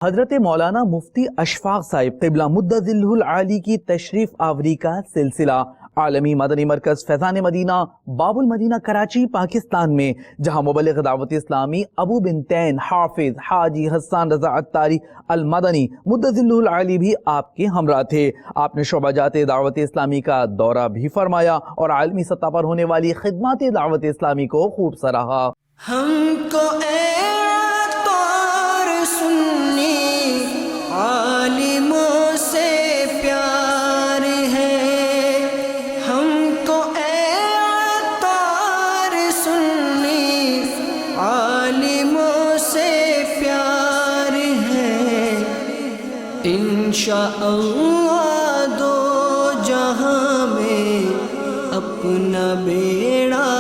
حضرت مولانا مفتی اشفاق صاحب قبلہ مدظلہ العالی کی تشریف آوری کا سلسلہ عالمی مدنی مرکز فیضان مدینہ باب المدینہ کراچی پاکستان میں، جہاں مبلغ دعوت اسلامی ابو بنتین حافظ حاجی حسان رضا عطاری المدنی مدظلہ العالی بھی آپ کے ہمراہ تھے۔ آپ نے شعبہ جات دعوت اسلامی کا دورہ بھی فرمایا اور عالمی سطح پر ہونے والی خدمات دعوت اسلامی کو خوب سراہا۔ ہم کو عالموں سے پیار ہے، ہم کو عطار سنی عالموں سے پیار ہے، انشاءاللہ دو جہاں میں اپنا بیڑا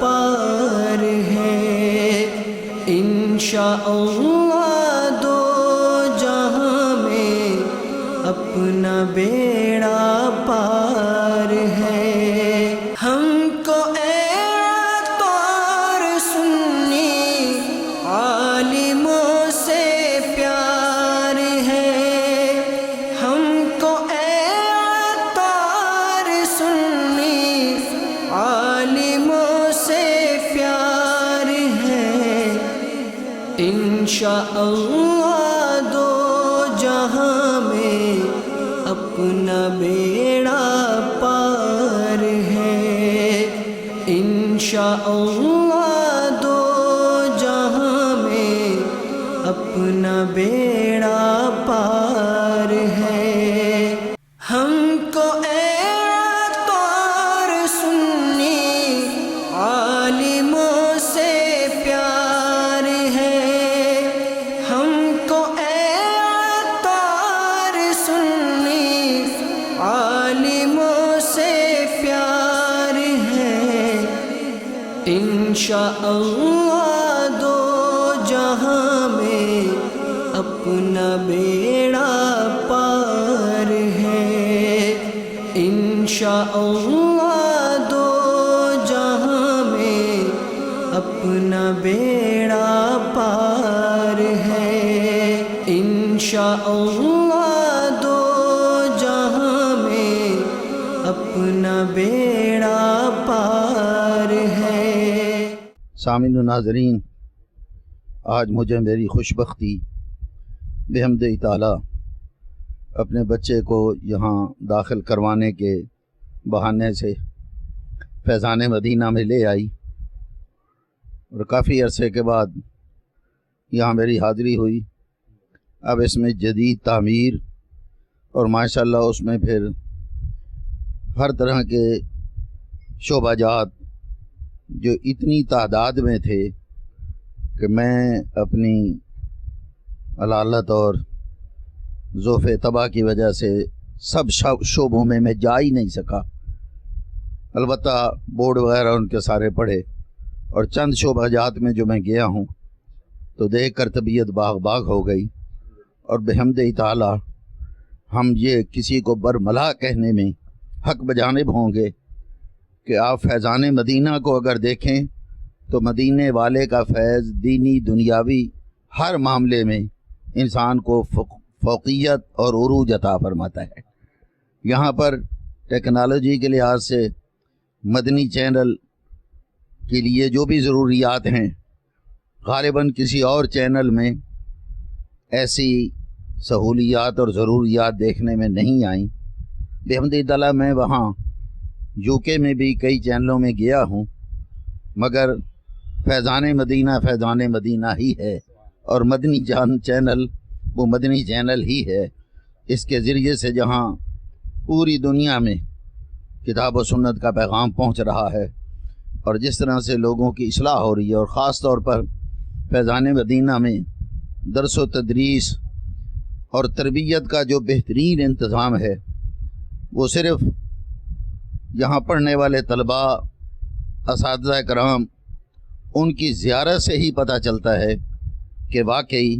پار ہے، انشاءاللہ اپنا بیڑا پار ہے۔ ہم کو عطار سنی عالموں سے پیار ہے، ہم کو عطار سنی عالموں سے پیار ہے، انشاءاللہ دو جہاں میں اپنا بیڑا پار ہے، انشاءاللہ دو جہاں میں اپنا بیڑا پار ہے۔ ہم کو عطار سنی عالموں سے پیار ہے، ہم کو عالموں سے پیار ہے، انشاءاللہ دو جہاں میں اپنا بیڑا پار ہے، انشاءاللہ دو جہاں میں اپنا بیڑا پار ہے، انشاءاللہ اپنا بیڑا پار ہے۔ سامعین و ناظرین، آج مجھے میری خوش بختی بحمد تعالی اپنے بچے کو یہاں داخل کروانے کے بہانے سے فیضان مدینہ میں لے آئی، اور کافی عرصے کے بعد یہاں میری حاضری ہوئی۔ اب اس میں جدید تعمیر اور ماشاءاللہ اس میں پھر ہر طرح کے شعبہ جات جو اتنی تعداد میں تھے کہ میں اپنی علالت اور ذوف طبع کی وجہ سے سب شعبوں میں جا ہی نہیں سکا۔ البتہ بورڈ وغیرہ ان کے سارے پڑھے، اور چند شعبہ جات میں جو میں گیا ہوں تو دیکھ کر طبیعت باغ باغ ہو گئی۔ اور بحمد تعالی ہم یہ کسی کو برملا کہنے میں حق بجانب ہوں گے کہ آپ فیضان مدینہ کو اگر دیکھیں تو مدینے والے کا فیض دینی دنیاوی ہر معاملے میں انسان کو فوقیت اور عروج عطا فرماتا ہے۔ یہاں پر ٹیکنالوجی کے لحاظ سے مدنی چینل کے لیے جو بھی ضروریات ہیں، غالباً کسی اور چینل میں ایسی سہولیات اور ضروریات دیکھنے میں نہیں آئیں۔ بحمد تعالیٰ میں وہاں یو کے میں بھی کئی چینلوں میں گیا ہوں، مگر فیضان مدینہ ہی ہے، اور مدنی چینل وہ مدنی چینل ہی ہے۔ اس کے ذریعے سے جہاں پوری دنیا میں کتاب و سنت کا پیغام پہنچ رہا ہے، اور جس طرح سے لوگوں کی اصلاح ہو رہی ہے، اور خاص طور پر فیضان مدینہ میں درس و تدریس اور تربیت کا جو بہترین انتظام ہے، وہ صرف یہاں پڑھنے والے طلباء، اساتذہ کرام، ان کی زیارت سے ہی پتہ چلتا ہے کہ واقعی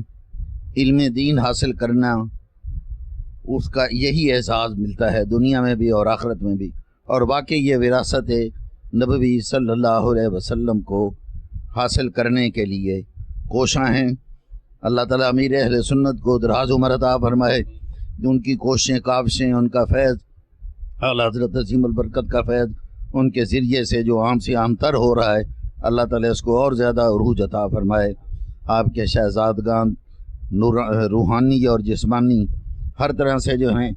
علم دین حاصل کرنا اس کا یہی احساس ملتا ہے دنیا میں بھی اور آخرت میں بھی، اور واقعی یہ وراثت نبوی صلی اللہ علیہ وسلم کو حاصل کرنے کے لیے کوشاں ہیں۔ اللہ تعالیٰ امیر اہل سنت کو دراز عمر عطا فرمائے، ان کی کوششیں کاوشیں، ان کا فیض، اعلیٰ حضرت عظیم البرکت کا فیض ان کے ذریعے سے جو عام سے عام تر ہو رہا ہے، اللہ تعالیٰ اس کو اور زیادہ عروج عطا فرمائے۔ آپ کے شہزادگان روحانی اور جسمانی ہر طرح سے جو ہیں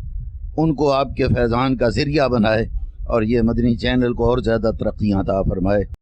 ان کو آپ کے فیضان کا ذریعہ بنائے، اور یہ مدنی چینل کو اور زیادہ ترقیاں عطا فرمائے۔